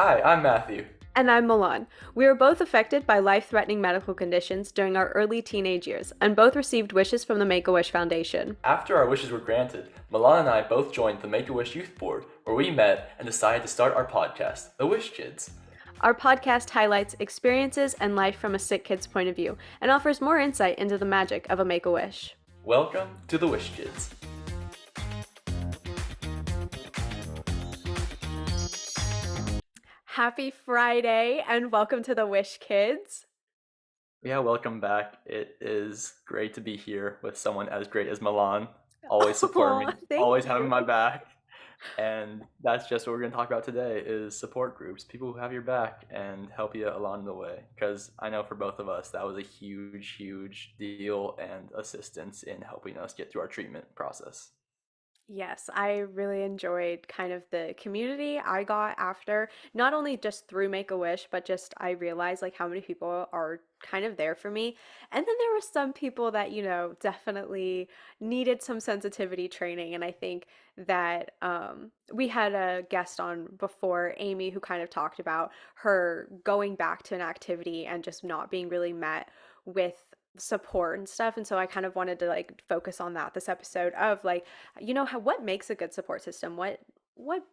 Hi, I'm Matthew. And I'm Milan. We were both affected by life threatening medical conditions during our early teenage years, and both received wishes from the Make a Wish Foundation. After our wishes were granted, Milan and I both joined the Make-A-Wish Youth Board, where we met and decided to start our podcast, The Wish Kids. Our podcast highlights experiences and life from a sick kid's point of view and offers more insight into the magic of a Make a Wish. Welcome to The Wish Kids. Happy Friday, and welcome to the Wish Kids. Yeah, welcome back. It is great to be here with someone as great as Milan, always supporting Aw, me, thank always having you. my back. And that's just what we're going to talk about today is support groups, people who have your back and help you along the way. Because I know for both of us, that was a huge, huge deal and assistance in helping us get through our treatment process. Yes, I really enjoyed kind of the community I got after, not only just through Make a Wish, but just I realized like how many people are kind of there for me. And then there were some people that, definitely needed some sensitivity training. And I think that we had a guest on before, Amy, who kind of talked about her going back to an activity and just not being really met with support and stuff. And so I kind of wanted to like focus on that this episode of like, what makes a good support system? What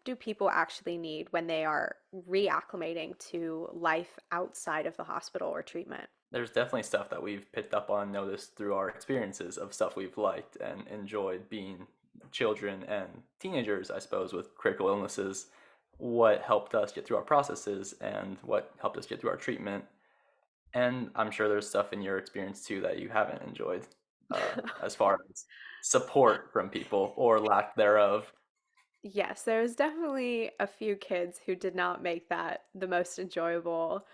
do people actually need when they are reacclimating to life outside of the hospital or treatment? There's definitely stuff that we've picked up on, noticed through our experiences of stuff we've liked and enjoyed being children and teenagers, I suppose, with critical illnesses, what helped us get through our processes and what helped us get through our treatment. And I'm sure there's stuff in your experience too that you haven't enjoyed, as far as support from people or lack thereof. Yes, there's definitely a few kids who did not make that the most enjoyable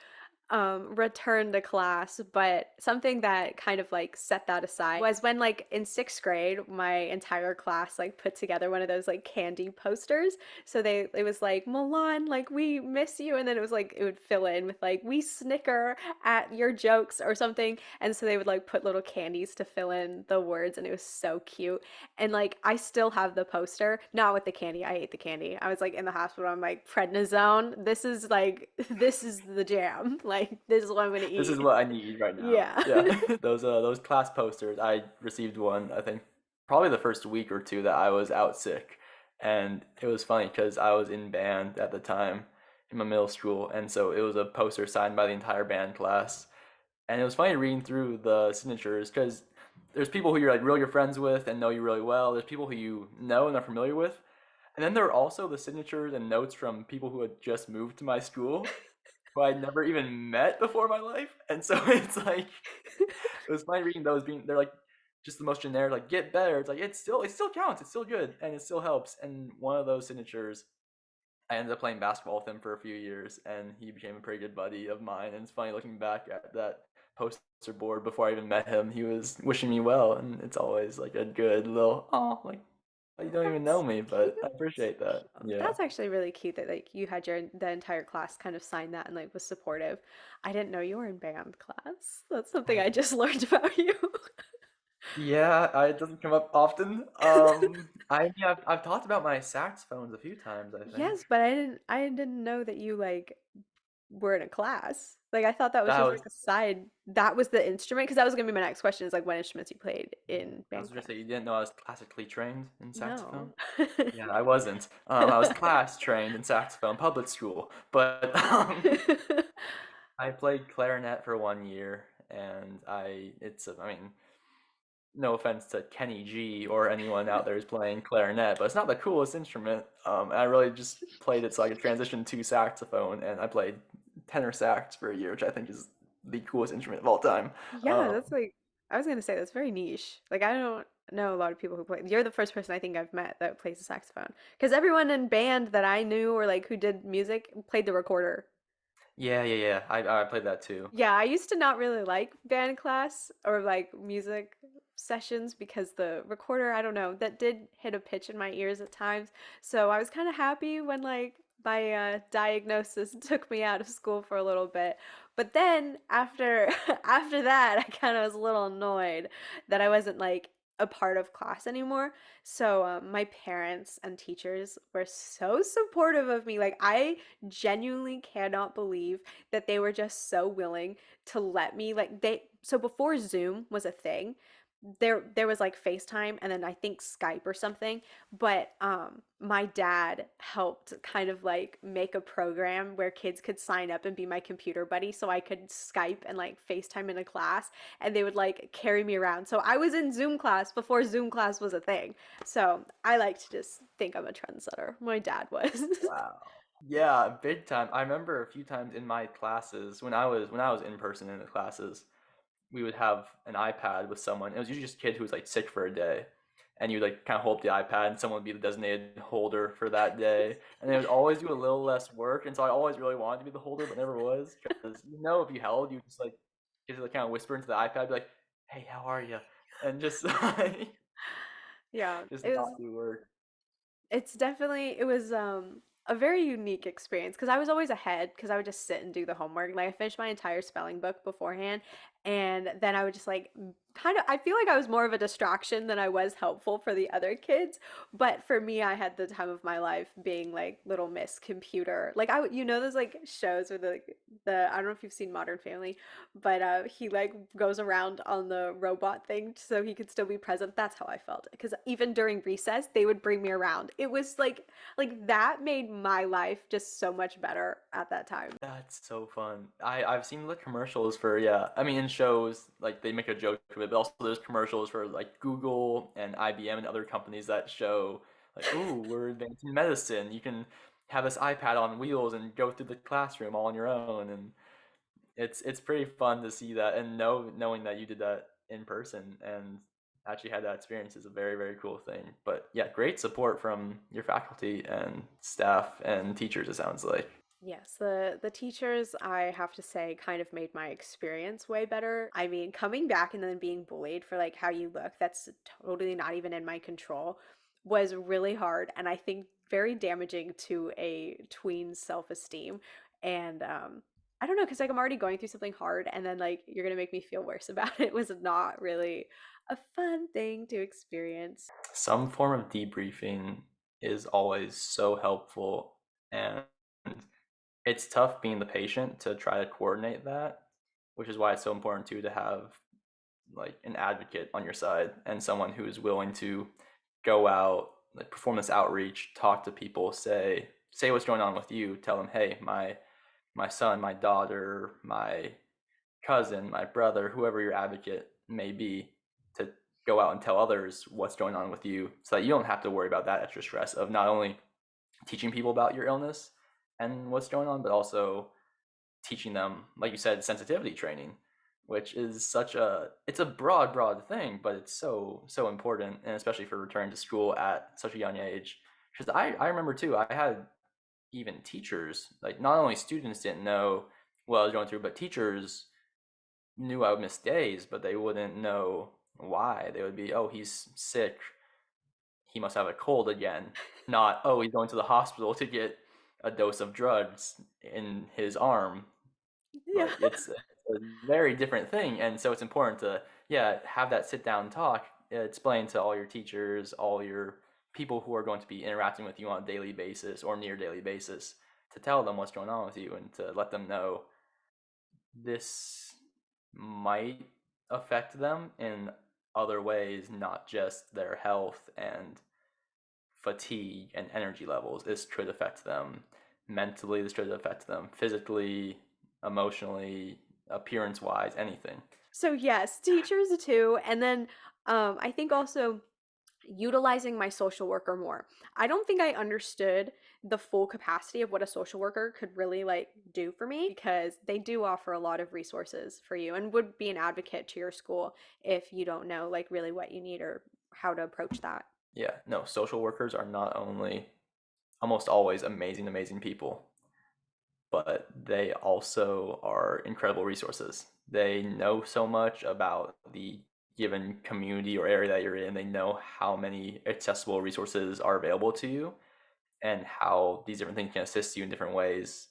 return to class, but something that kind of like set that aside was when like in sixth grade, my entire class like put together one of those like candy posters. So it was like Milan, like we miss you, and then it was like it would fill in with like we snicker at your jokes or something, and so they would like put little candies to fill in the words, and it was so cute. And like I still have the poster, not with the candy. I ate the candy. I was like in the hospital. I'm like prednisone. This is like this is the jam. Like this is what I'm gonna This is eat. what I need right now. Yeah. Yeah. Those class posters, I received one, I think probably the first week or two that I was out sick. And it was funny because I was in band at the time in my middle school, and so it was a poster signed by the entire band class. And it was funny reading through the signatures because there's people who you're like really good friends with and know you really well. There's people who you know and are familiar with. And then there are also the signatures and notes from people who had just moved to my school who I'd never even met before in my life. And so it's like it was funny reading those being they're like just the most generic, like get better. It's like it still counts, it's still good, and it still helps. And one of those signatures I ended up playing basketball with him for a few years and he became a pretty good buddy of mine. And it's funny looking back at that poster board before I even met him, he was wishing me well, and it's always like a good little like you don't even know That's me, cute. but I appreciate that. Yeah. That's actually really cute that like you had the entire class kind of sign that and like was supportive. I didn't know you were in band class. That's something I just learned about you. Yeah, it doesn't come up often. I've talked about my saxophones a few times, I think. Yes, but I didn't know that you like were in a class. Like I thought that was That just was like a side. That was the instrument because that was gonna be my next question is like what instruments you played in I band was gonna class. say you didn't know I was classically trained in saxophone. No. Yeah, I wasn't. I was class trained in saxophone, public school, but I played clarinet for 1 year, and I mean, no offense to Kenny G or anyone out there who's playing clarinet, but it's not the coolest instrument. And I really just played it so I could transition to saxophone, and I played tenor sax for a year, which I think is the coolest instrument of all time. Yeah, Um, that's like I was gonna say that's very niche. Like I don't know a lot of people who play. You're the first person I think I've met that plays the saxophone. Because everyone in band that I knew or like who did music played the recorder. yeah, yeah, yeah. I played that too. Yeah, I used to not really like band class or like music sessions because the recorder, I don't know, that did hit a pitch in my ears at times. So I was kind of happy when like my diagnosis took me out of school for a little bit. But then after after that, I kind of was a little annoyed that I wasn't like a part of class anymore. So my parents and teachers were so supportive of me. Like I genuinely cannot believe that they were just so willing to let me like they so before Zoom was a thing, there was like FaceTime and then I think Skype or something, but my dad helped kind of like make a program where kids could sign up and be my computer buddy so I could Skype and like FaceTime in a class and they would like carry me around. So I was in Zoom class before Zoom class was a thing. So I like to just think I'm a trendsetter. My dad was. Wow. Yeah, big time. I remember a few times in my classes when I was in person in the classes, we would have an iPad with someone. It was usually just a kid who was like sick for a day. And you would like kind of hold up the iPad and someone would be the designated holder for that day. And they would always do a little less work. And so I always really wanted to be the holder, but never was. Because if you held, you just like just like kind of whisper into the iPad, be like, hey, how are you? And just like Yeah, just it not was do work. it's definitely it was a very unique experience because I was always ahead because I would just sit and do the homework. Like I finished my entire spelling book beforehand and then I would just like kind of I feel like I was more of a distraction than I was helpful for the other kids. But for me, I had the time of my life being like Little Miss Computer. Like those like shows where the I don't know if you've seen Modern Family, but he like goes around on the robot thing so he could still be present. That's how I felt because even during recess they would bring me around. It was like that made my life just so much better at that time. That's so fun. I've seen the commercials for, yeah. I mean, in shows like they make a joke of it, but also there's commercials for like Google and IBM and other companies that show like, ooh, we're advancing medicine. You can have this iPad on wheels and go through the classroom all on your own, and it's pretty fun to see that and knowing that you did that in person and actually had that experience is a very, very cool thing. But yeah, great support from your faculty and staff and teachers, it sounds like. Yes, the teachers, I have to say, kind of made my experience way better. I mean, coming back and then being bullied for like how you look, that's totally not even in my control, was really hard and I think very damaging to a tween's self-esteem. And I don't know, because like I'm already going through something hard and then like you're gonna make me feel worse about it was not really a fun thing to experience. Some form of debriefing is always so helpful, and it's tough being the patient to try to coordinate that, which is why it's so important too to have like an advocate on your side and someone who is willing to go out, like perform this outreach, talk to people, say what's going on with you, tell them, hey, my son, my daughter, my cousin, my brother, whoever your advocate may be, to go out and tell others what's going on with you so that you don't have to worry about that extra stress of not only teaching people about your illness and what's going on, but also teaching them, like you said, sensitivity training, which is it's a broad thing, but it's so important, and especially for returning to school at such a young age. Because I remember too, I had even teachers, like not only students didn't know what I was going through, but teachers knew I would miss days, but they wouldn't know why. They would be, oh, he's sick, he must have a cold again. Not, oh, he's going to the hospital to get a dose of drugs in his arm. Yeah. Like it's a very different thing, and so it's important to, yeah, have that sit down talk, explain to all your teachers, all your people who are going to be interacting with you on a daily basis or near daily basis, to tell them what's going on with you and to let them know this might affect them in other ways, not just their health and fatigue and energy levels. This could affect them mentally, this could affect them physically, emotionally, appearance wise, anything. So yes, teachers too. And then I think also utilizing my social worker more. I don't think I understood the full capacity of what a social worker could really like do for me because they do offer a lot of resources for you and would be an advocate to your school if you don't know like really what you need or how to approach that. Yeah, no, social workers are not only almost always amazing people, but they also are incredible resources. They know so much about the given community or area that you're in. They know how many accessible resources are available to you and how these different things can assist you in different ways.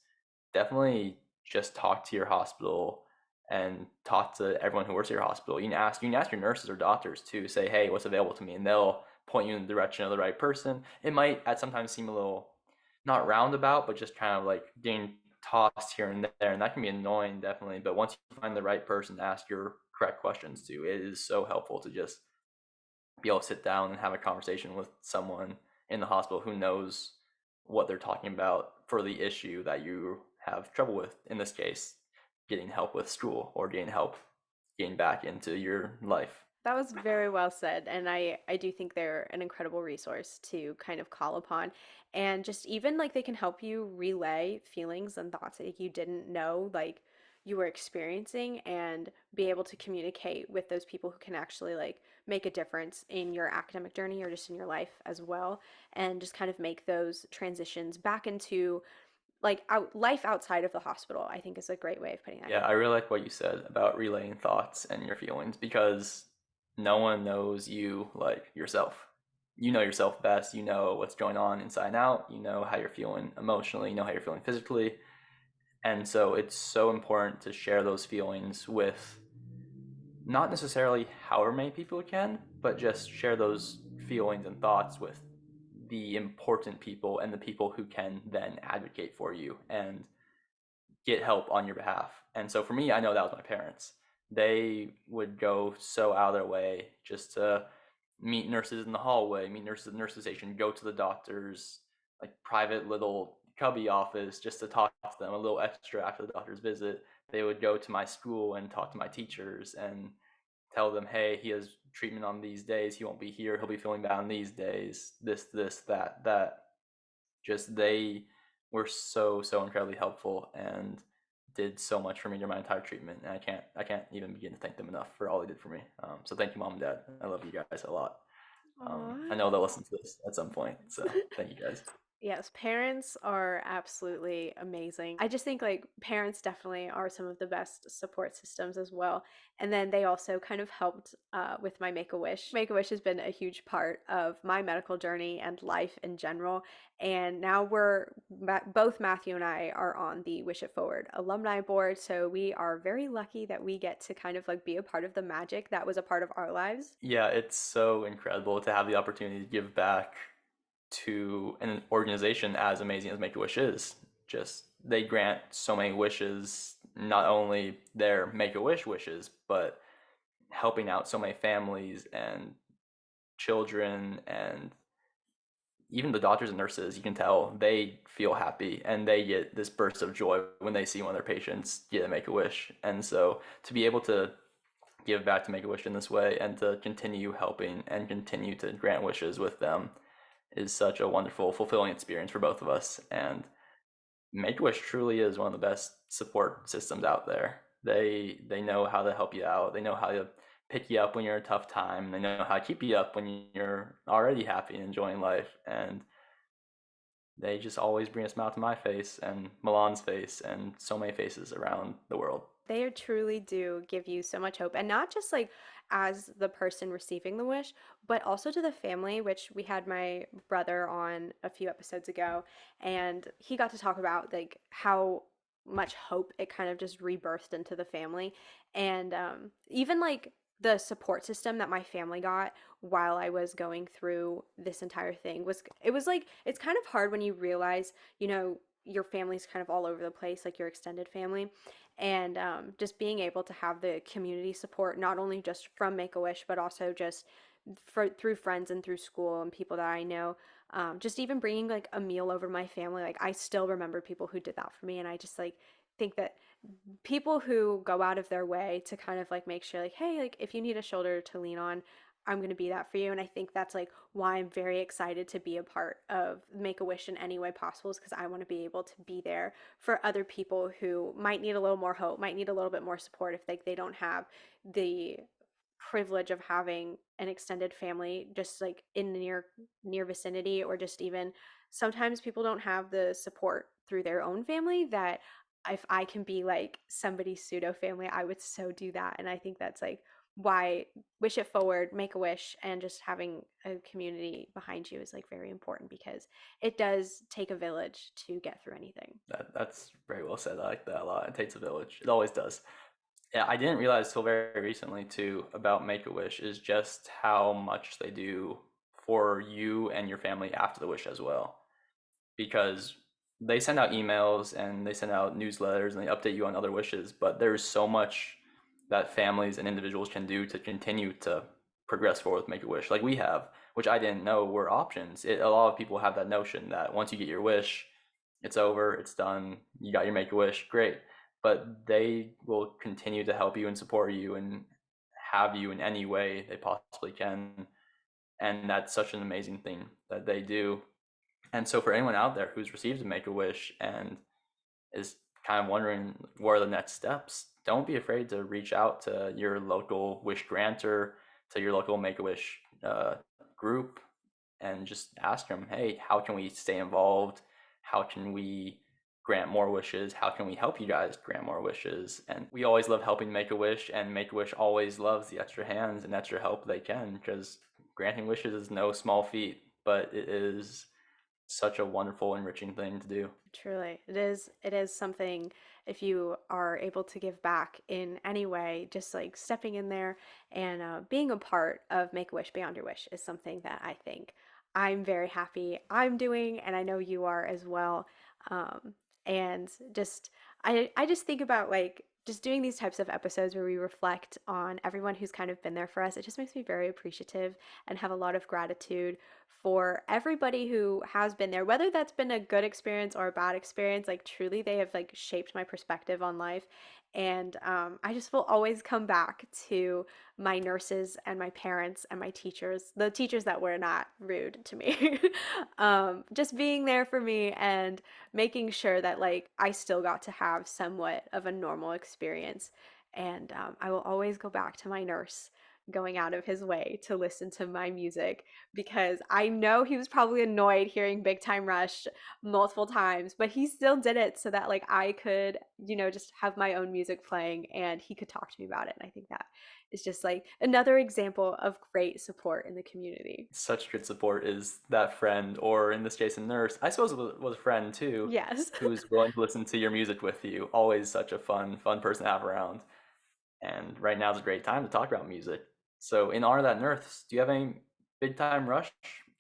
Definitely just talk to your hospital and talk to everyone who works at your hospital. You can ask your nurses or doctors too. Say, hey, what's available to me, and they'll point you in the direction of the right person. It might at sometimes seem a little not roundabout, but just kind of like getting tossed here and there, and that can be annoying, definitely. But once you find the right person to ask your correct questions to, it is so helpful to just be able to sit down and have a conversation with someone in the hospital who knows what they're talking about for the issue that you have trouble with. In this case, getting help with school or getting help getting back into your life. That was very well said, and I do think they're an incredible resource to kind of call upon, and just even like they can help you relay feelings and thoughts that you didn't know like you were experiencing, and be able to communicate with those people who can actually like make a difference in your academic journey or just in your life as well, and just kind of make those transitions back into like life outside of the hospital. I think is a great way of putting that Yeah, in. I really like what you said about relaying thoughts and your feelings because no one knows you like yourself. You know yourself best. You know what's going on inside and out. You know how you're feeling emotionally. You know how you're feeling physically. And so it's so important to share those feelings with not necessarily however many people can, but just share those feelings and thoughts with the important people and the people who can then advocate for you and get help on your behalf. And so for me, I know that was my parents. They would go so out of their way just to meet nurses in the hallway, meet nurses at the nurses station, go to the doctor's like private little cubby office just to talk to them a little extra after the doctor's visit. They would go to my school and talk to my teachers and tell them, hey, he has treatment on these days. He won't be here. He'll be feeling bad on these days. This, that. Just they were so incredibly helpful and did so much for me during my entire treatment, and I can't even begin to thank them enough for all they did for me. So thank you, mom and dad. I love you guys a lot. I know they'll listen to this at some point, so thank you guys. Yes, parents are absolutely amazing. I just think like parents definitely are some of the best support systems as well. And then they also kind of helped with my Make a Wish. Make a Wish has been a huge part of my medical journey and life in general. And now both Matthew and I are on the Wish It Forward alumni board. So we are very lucky that we get to kind of like be a part of the magic that was a part of our lives. Yeah, it's so incredible to have the opportunity to give back to an organization as amazing as Make a Wish is. Just they grant so many wishes, not only their Make a Wish wishes, but helping out so many families and children and even the doctors and nurses. You can tell they feel happy and they get this burst of joy when they see one of their patients get a Make a Wish. And so to be able to give back to Make a Wish in this way and to continue helping and continue to grant wishes with them is such a wonderful, fulfilling experience for both of us. And Make a Wish truly is one of the best support systems out there. They know how to help you out. They know how to pick you up when you're in a tough time. They know how to keep you up when you're already happy and enjoying life. And they just always bring a smile to my face and Milan's face and so many faces around the world. They truly do give you so much hope, and not just like as the person receiving the wish, but also to the family, which we had my brother on a few episodes ago, and he got to talk about like how much hope it kind of just rebirthed into the family. And even like the support system that my family got while I was going through this entire thing was, it was like, it's kind of hard when you realize, your family's kind of all over the place, like your extended family, and just being able to have the community support, not only just from Make a Wish, but also just through friends and through school and people that I know. Just even bringing like a meal over to my family, like I still remember people who did that for me, and I just like think that people who go out of their way to kind of like make sure like, hey, like if you need a shoulder to lean on, I'm going to be that for you. And I think that's like why I'm very excited to be a part of Make a Wish in any way possible, is because I want to be able to be there for other people who might need a little more hope, might need a little bit more support if they don't have the privilege of having an extended family just like in the near vicinity, or just even sometimes people don't have the support through their own family, that if I can be like somebody's pseudo family, I would so do that. And I think that's like why Wish It Forward, Make a Wish, and just having a community behind you is like very important, because it does take a village to get through anything. That's very well said. I like that a lot. It takes a village. It always does. Yeah, I didn't realize till very recently too about Make a Wish is just how much they do for you and your family after the wish as well. Because they send out emails and they send out newsletters and they update you on other wishes, but there's so much that families and individuals can do to continue to progress forward with Make a Wish, like we have, which I didn't know were options. A lot of people have that notion that once you get your wish, it's over, it's done, you got your Make a Wish, great. But they will continue to help you and support you and have you in any way they possibly can. And that's such an amazing thing that they do. And so for anyone out there who's received a Make a Wish and is kind of wondering what are the next steps, don't be afraid to reach out to your local wish granter, to your local Make a Wish group, and just ask them, hey, how can we stay involved? How can we grant more wishes? How can we help you guys grant more wishes? And we always love helping Make a Wish, and Make a Wish always loves the extra hands and extra help they can because granting wishes is no small feat, but it is such a wonderful, enriching thing to do. Truly, it is something if you are able to give back in any way, just like stepping in there and being a part of Make a Wish Beyond Your Wish is something that I think I'm very happy I'm doing, and I know you are as well. Um, and just I just think about like just doing these types of episodes where we reflect on everyone who's kind of been there for us. It just makes me very appreciative and have a lot of gratitude for everybody who has been there, whether that's been a good experience or a bad experience. Like truly, they have like shaped my perspective on life. And I just will always come back to my nurses and my parents and my teachers, the teachers that were not rude to me, just being there for me and making sure that like I still got to have somewhat of a normal experience. And I will always go back to my nurse going out of his way to listen to my music because I know he was probably annoyed hearing Big Time Rush multiple times, but he still did it so that like I could, just have my own music playing and he could talk to me about it. And I think that is just like another example of great support in the community. Such good support is that friend, or in this case, a nurse. I suppose it was a friend too, Yes. who's willing to listen to your music with you. Always such a fun person to have around. And right now is a great time to talk about music. So, in honor of that nurse, do you have any Big Time Rush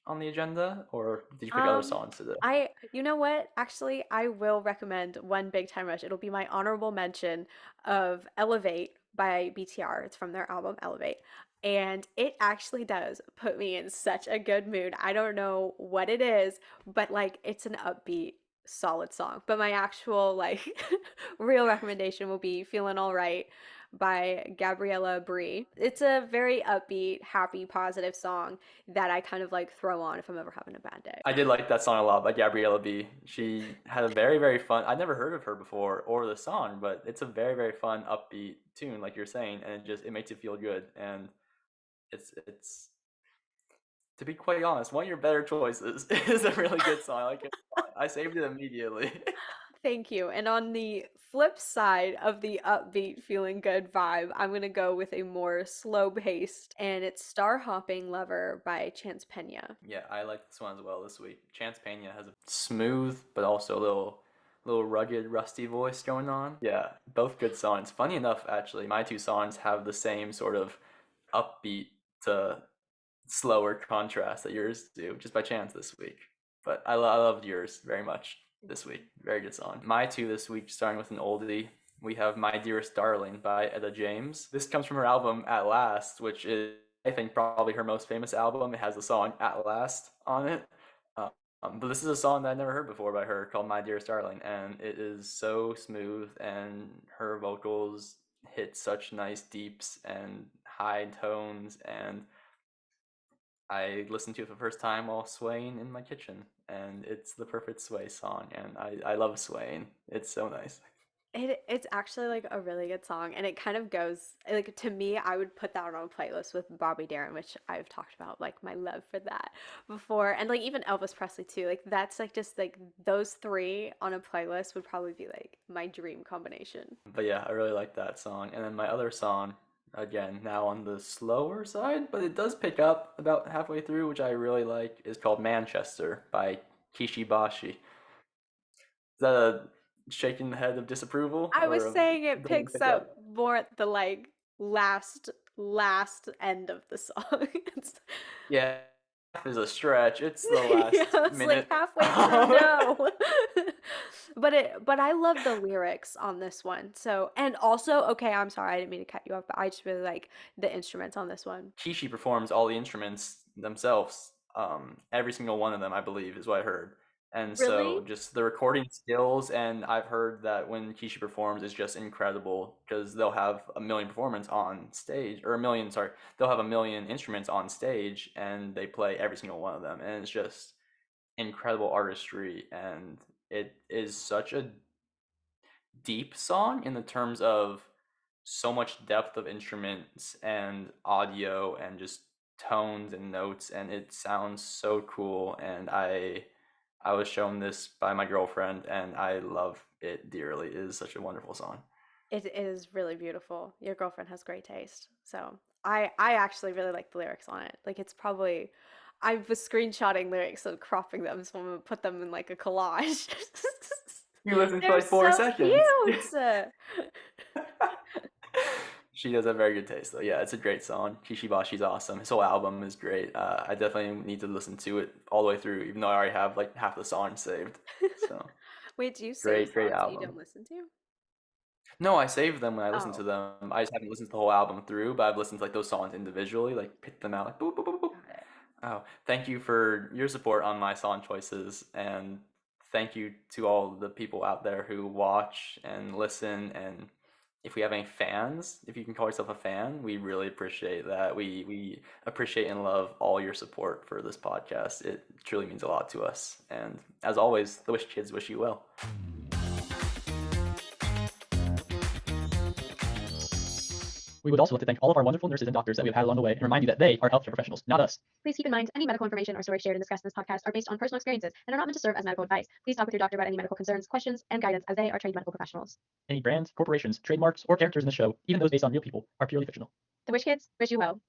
on the agenda, or did you pick other Um, songs today? you know what? Actually, I will recommend one Big Time Rush. It'll be my honorable mention of Elevate by BTR. It's from their album Elevate. And it actually does put me in such a good mood. I don't know what it is, but like it's an upbeat, solid song. But my actual like real recommendation will be Feelin' All Right by Gabriela Brie. It's a very upbeat, happy, positive song that I kind of like throw on if I'm ever having a bad day. I did like that song a lot by Gabriela B. She had a very fun. I'd never heard of her before or the song, but it's a very fun upbeat tune, like you're saying, and it makes you feel good. And it's to be quite honest, one of your better choices. It is a really good song. I like it a lot. I saved it immediately. Thank you. And on the flip side of the upbeat, feeling good vibe, I'm going to go with a more slow paced, and it's Star Hopping Lover by Chance Pena. Yeah, I like this one as well this week. Chance Pena has a smooth but also a little rugged, rusty voice going on. Yeah, both good songs. Funny enough, actually, my two songs have the same sort of upbeat to slower contrast that yours do, just by chance this week. But I loved yours very much this week. Very good song. My two this week, starting with an oldie, we have My Dearest Darling by Etta James. This comes from her album At Last, which is, I think, probably her most famous album. It has the song At Last on it. But this is a song that I never heard before by her called My Dearest Darling, and it is so smooth, and her vocals hit such nice deeps and high tones, and I listened to it for the first time while swaying in my kitchen, and it's the perfect sway song, and I love swaying. It's so nice. It's actually like a really good song, and it kind of goes like to me. I would put that on a playlist with Bobby Darin, which I've talked about like my love for that before, and like even Elvis Presley too. Like that's like just like those three on a playlist would probably be like my dream combination. But yeah, I really like that song. And then my other song, again, now on the slower side, but it does pick up about halfway through, which I really like, is called Manchester by Kishi Bashi. Is that shaking the head of disapproval I or was of saying it doesn't picks pick up. up more at the like last end of the song. It's Yeah, half is a stretch. It's the yeah, last it's like minute. halfway through, no. But I love the lyrics on this one. So, and also, okay, I'm sorry, I didn't mean to cut you off, but I just really like the instruments on this one. Kishi performs all the instruments themselves. Every single one of them, I believe, is what I heard. And so Really? just the recording skills, and I've heard that when Kishi performs is just incredible because they'll have a million performance on stage, or a million, sorry, they'll have a million instruments on stage, and they play every single one of them, and it's just incredible artistry, and it is such a deep song in the terms of so much depth of instruments and audio and just tones and notes, and it sounds so cool, and I was shown this by my girlfriend and I love it dearly. It is such a wonderful song. It is really beautiful. Your girlfriend has great taste. So I actually really like the lyrics on it. Like it's probably I was screenshotting lyrics and cropping them so I'm gonna put them in like a collage. You listen for They're like 4 so seconds. cute. She does have very good taste, though. Yeah, it's a great song. Kishi Bashi's awesome. His whole album is great. I definitely need to listen to it all the way through, even though I already have like half the songs saved. So Wait, do you save great, great songs that you don't album. listen to? No, I save them when I listen to Oh, them. I just haven't listened to the whole album through, but I've listened to like those songs individually, like pick them out, like boop boop boop boop. got it. Oh, thank you for your support on my song choices, and thank you to all the people out there who watch and listen. And if we have any fans, if you can call yourself a fan, we really appreciate that. We appreciate and love all your support for this podcast. It truly means a lot to us. And as always, the Wish Kids wish you well. We would also like to thank all of our wonderful nurses and doctors that we have had along the way and remind you that they are healthcare professionals, not us. Please keep in mind, any medical information or stories shared and discussed in this podcast are based on personal experiences and are not meant to serve as medical advice. Please talk with your doctor about any medical concerns, questions, and guidance as they are trained medical professionals. Any brands, corporations, trademarks, or characters in the show, even those based on real people, are purely fictional. The Wish Kids wish you well.